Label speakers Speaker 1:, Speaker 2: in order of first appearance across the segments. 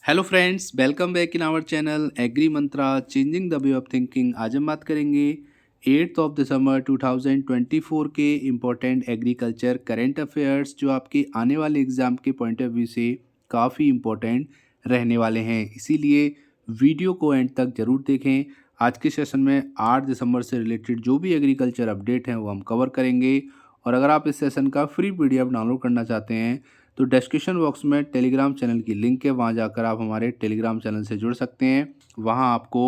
Speaker 1: Hello friends, welcome back in our channel Agri Mantra changing the way of thinking. आज हम बात करेंगे 8 of December 2024 के इम्पोर्टेंट एग्रीकल्चर करेंट अफेयर्स जो आपके आने वाले एग्ज़ाम के पॉइंट ऑफ व्यू से काफ़ी इम्पोर्टेंट रहने वाले हैं। इसीलिए वीडियो को एंड तक ज़रूर देखें। आज के सेशन में 8 दिसंबर से रिलेटेड जो भी एग्रीकल्चर अपडेट हैं वो हम कवर करेंगे। और अगर आप इस सेशन का फ्री पीडीएफ डाउनलोड करना चाहते हैं तो डिस्क्रिप्शन बॉक्स में टेलीग्राम चैनल की लिंक है, वहाँ जाकर आप हमारे टेलीग्राम चैनल से जुड़ सकते हैं। वहाँ आपको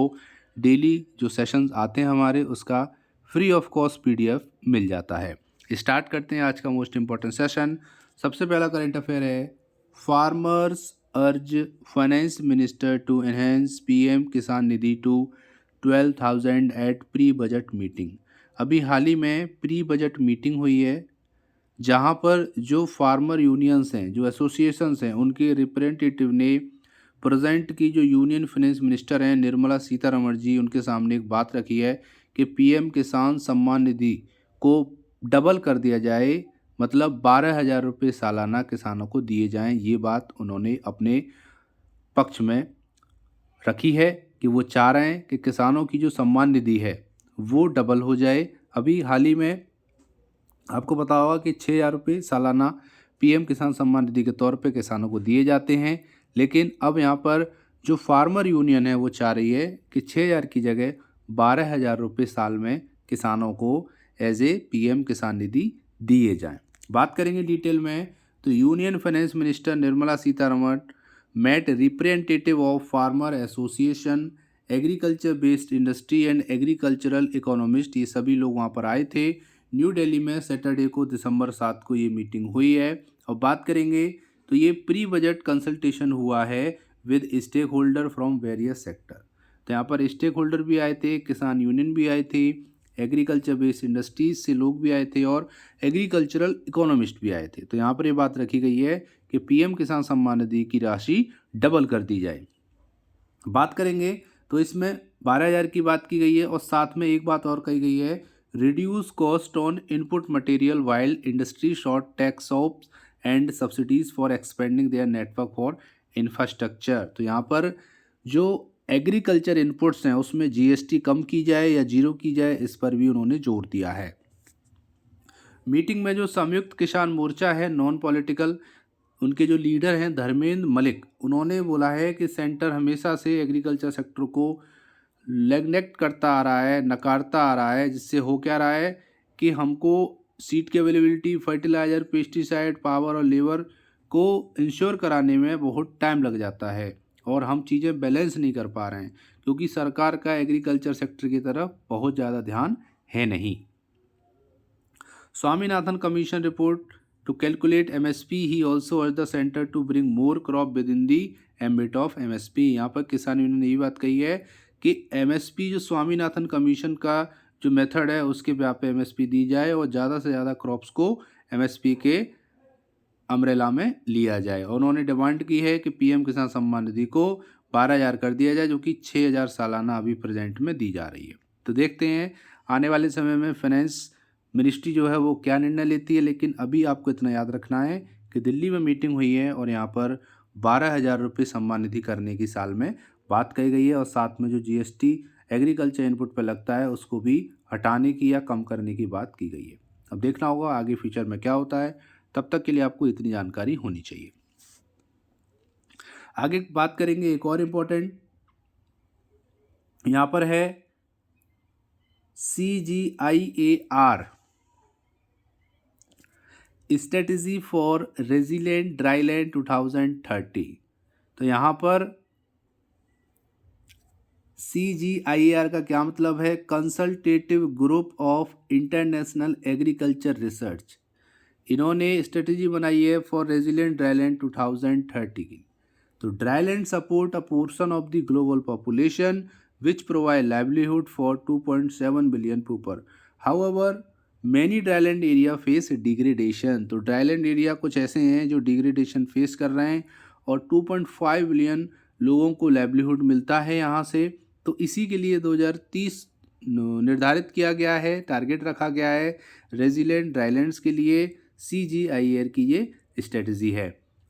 Speaker 1: डेली जो सेशंस आते हैं हमारे उसका फ्री ऑफ कॉस्ट पीडीएफ मिल जाता है। स्टार्ट करते हैं आज का मोस्ट इम्पॉर्टेंट सेशन। सबसे पहला करंट अफेयर है farmers urge finance minister to enhance PM Kisan Nidhi to 12,000 at pre budget meeting. अभी हाल ही में प्री बजट मीटिंग हुई है जहां पर जो फार्मर यूनियंस हैं, जो एसोसिएशंस हैं, उनके रिप्रेजेंटेटिव ने प्रेजेंट की जो यूनियन फाइनेंस मिनिस्टर हैं निर्मला सीतारमण जी, उनके सामने एक बात रखी है कि पीएम किसान सम्मान निधि को डबल कर दिया जाए, मतलब 12,000 रुपये सालाना किसानों को दिए जाएं। ये बात उन्होंने अपने पक्ष में रखी है कि वो चाह रहे हैं कि किसानों की जो सम्मान निधि है वो डबल हो जाए। अभी हाल ही में आपको पता होगा कि 6,000 रुपये सालाना पीएम किसान सम्मान निधि के तौर पे किसानों को दिए जाते हैं, लेकिन अब यहाँ पर जो फार्मर यूनियन है वो चाह रही है कि 6,000 की जगह 12,000 रुपये साल में किसानों को एज ए पीएम किसान निधि दिए जाएं। बात करेंगे डिटेल में तो union finance minister Nirmala Sitharaman met representative of farmer association, agriculture based industry and agricultural economist, ये सभी लोग वहाँ पर आए थे। न्यू दिल्ली में सैटरडे को दिसंबर 7 को ये मीटिंग हुई है। और बात करेंगे तो ये प्री बजट कंसल्टेशन हुआ है with stakeholder from various sector. तो यहाँ पर स्टेक होल्डर भी आए थे, किसान यूनियन भी आए थे, एग्रीकल्चर बेस्ड इंडस्ट्रीज से लोग भी आए थे और एग्रीकल्चरल इकोनॉमिस्ट भी आए थे। तो यहाँ पर ये बात रखी गई है कि पीएम किसान सम्मान निधि की राशि डबल कर दी जाए। बात करेंगे तो इसमें 12,000 की बात की गई है और साथ में एक बात और कही गई है, reduce cost on input material while industry sought tax sops and subsidies for expanding their network for infrastructure. तो यहाँ पर जो एग्रीकल्चर इनपुट्स हैं उसमें जीएसटी कम की जाए या जीरो की जाए, इस पर भी उन्होंने जोर दिया है। मीटिंग में जो संयुक्त किसान मोर्चा है नॉन पॉलिटिकल, उनके जो लीडर हैं धर्मेंद्र मलिक, उन्होंने बोला है कि सेंटर हमेशा से एग्रीकल्चर सेक्टर को नेग्लेक्ट करता आ रहा है, नकारता आ रहा है, जिससे हो क्या रहा है कि हमको सीड की अवेलेबिलिटी, फर्टिलाइज़र, पेस्टिसाइड, पावर और लेबर को इंश्योर कराने में बहुत टाइम लग जाता है और हम चीज़ें बैलेंस नहीं कर पा रहे हैं क्योंकि सरकार का एग्रीकल्चर सेक्टर की तरफ बहुत ज़्यादा ध्यान है नहीं। Swaminathan Commission report to calculate MSP, he also urged the center to bring more crop within the ambit of MSP। यहाँ पर किसान यूनियन ने ये बात कही है कि MSP जो स्वामीनाथन कमीशन का जो मेथड है उसके व्याप पे MSP दी जाए और ज़्यादा से ज़्यादा क्रॉप्स को MSP के अम्ब्रेला में लिया जाए। और उन्होंने डिमांड की है कि पीएम किसान सम्मान निधि को 12,000 कर दिया जाए, जो कि 6,000 सालाना अभी प्रेजेंट में दी जा रही है। तो देखते हैं आने वाले समय में फाइनेंस मिनिस्ट्री जो है वो क्या निर्णय लेती है, लेकिन अभी आपको इतना याद रखना है कि दिल्ली में मीटिंग हुई है और यहाँ पर 12,000 रुपये सम्मान निधि करने की साल में बात कही गई है और साथ में जो जीएसटी एग्रीकल्चर इनपुट पर लगता है उसको भी हटाने की या कम करने की बात की गई है। अब देखना होगा आगे फ्यूचर में क्या होता है, तब तक के लिए आपको इतनी जानकारी होनी चाहिए। आगे बात करेंगे एक और इम्पोर्टेंट, यहाँ पर है CGIAR strategy for resilient dryland 2030। तो यहाँ पर CGIAR का क्या मतलब है, consultative group of international agriculture research. इन्होंने स्ट्रेटजी बनाई है फॉर रेजिलेंट ड्राईलैंड 2030 की। तो dryland support a portion of the global population which provide livelihood for 2.7 billion people. However many dryland area face degradation. तो ड्राईलैंड एरिया कुछ ऐसे हैं जो डिग्रेडेशन फेस कर रहे हैं और 2.5 बिलियन लोगों को लाइवलीहुड मिलता है यहाँ से। तो इसी के लिए 2030 निर्धारित किया गया है, टारगेट रखा गया है रेजिलेंट ड्राईलैंड्स के लिए। CGIAR की ये स्ट्रेटजी है।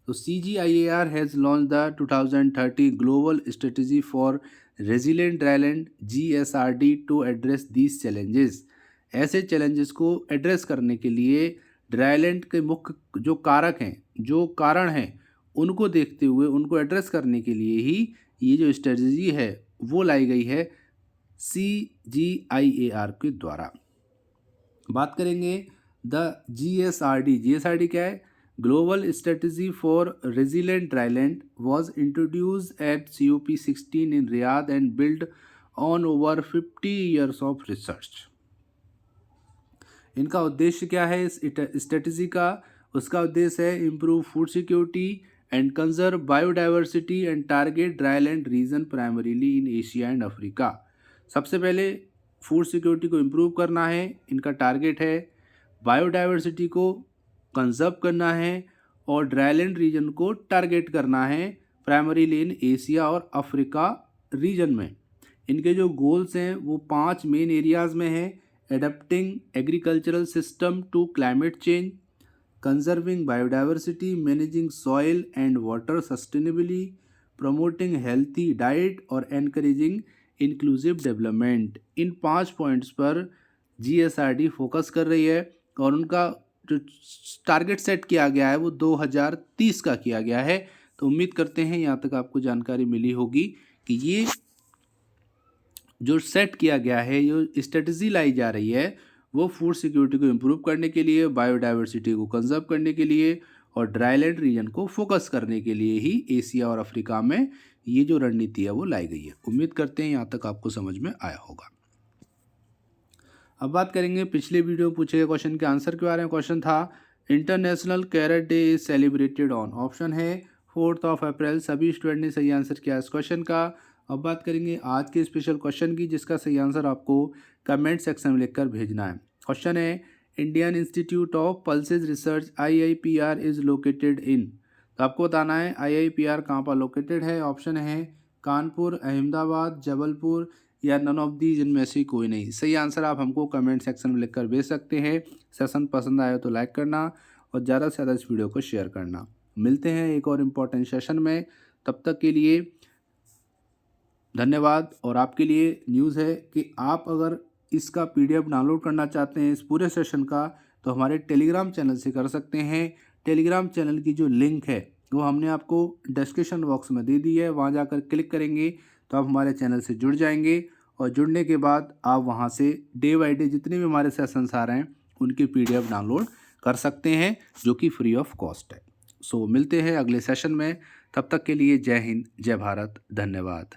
Speaker 1: तो CGIAR has launch the 2030 global strategy for resilient dryland GSRD to address these challenges. ऐसे चैलेंजेस को एड्रेस करने के लिए ड्राईलैंड के मुख्य जो कारक हैं, जो कारण हैं, उनको देखते हुए उनको एड्रेस करने के लिए ही ये जो स्ट्रेटजी है वो लाई गई है CGIAR के द्वारा। बात करेंगे द GSRD क्या है? Global strategy for resilient dryland was introduce at COP16 in Riyadh and build on over 50 years of research. इनका उद्देश्य क्या है इस स्ट्रेटजी का? उसका उद्देश्य है improve food security and conserve biodiversity and target dryland region primarily in Asia and Africa. सबसे पहले फूड सिक्योरिटी को इम्प्रूव करना है, इनका टारगेट है। बायोडाइवर्सिटी को कंजर्व करना है और ड्राईलैंड रीजन को टारगेट करना है प्राइमरीली इन एशिया और अफ्रीका रीजन में। इनके जो गोल्स हैं वो 5 मेन एरियाज़ में हैं: adapting agricultural system to climate change, conserving biodiversity, managing soil and water sustainably, promoting healthy diet और एनकरेजिंग इंक्लूसिव डेवलपमेंट। इन 5 पॉइंट्स पर GSRD फोकस कर रही है और उनका जो टारगेट सेट किया गया है वो 2030 का किया गया है। तो उम्मीद करते हैं यहाँ तक आपको जानकारी मिली होगी कि ये जो सेट किया गया है, जो स्ट्रेटजी लाई जा रही है वो फूड सिक्योरिटी को इम्प्रूव करने के लिए, बायोडाइवर्सिटी को कंजर्व करने के लिए और ड्राईलैंड रीजन को फोकस करने के लिए ही एशिया और अफ्रीका में ये जो रणनीति है वो लाई गई है। उम्मीद करते हैं यहाँ तक आपको समझ में आया होगा। अब बात करेंगे पिछले वीडियो में पूछे गए क्वेश्चन के आंसर के बारे में। क्वेश्चन था international carrot day is celebrated on. Option है 4 अप्रैल। सभी स्टूडेंट ने सही आंसर किया इस क्वेश्चन का। अब बात करेंगे आज के स्पेशल क्वेश्चन की, जिसका सही आंसर आपको कमेंट सेक्शन में लिखकर भेजना है। क्वेश्चन है Indian institute of pulses research IIPR is located in. तो आपको बताना है IIPR कहाँ पर लोकेटेड है। ऑप्शन है कानपुर, अहमदाबाद, जबलपुर या नन ऑफ दीज, इनमें से कोई नहीं। सही आंसर आप हमको कमेंट सेक्शन में लिखकर भेज सकते हैं। सेशन पसंद आया तो लाइक करना और ज़्यादा से ज़्यादा इस वीडियो को शेयर करना। मिलते हैं एक और इम्पॉर्टेंट सेशन में, तब तक के लिए धन्यवाद। और आपके लिए न्यूज़ है कि आप अगर इसका PDF डाउनलोड करना चाहते हैं इस पूरे सेशन का, तो हमारे टेलीग्राम चैनल से कर सकते हैं। टेलीग्राम चैनल की जो लिंक है वो हमने आपको डिस्क्रिप्शन बॉक्स में दे दी है। वहाँ जाकर क्लिक करेंगे तो आप हमारे चैनल से जुड़ जाएंगे और जुड़ने के बाद आप वहाँ से डे बाई डे जितने भी हमारे सेशंस आ रहे हैं उनकी PDF डाउनलोड कर सकते हैं, जो कि फ्री ऑफ कॉस्ट है। सो मिलते हैं अगले सेशन में, तब तक के लिए जय हिंद, जय भारत, धन्यवाद।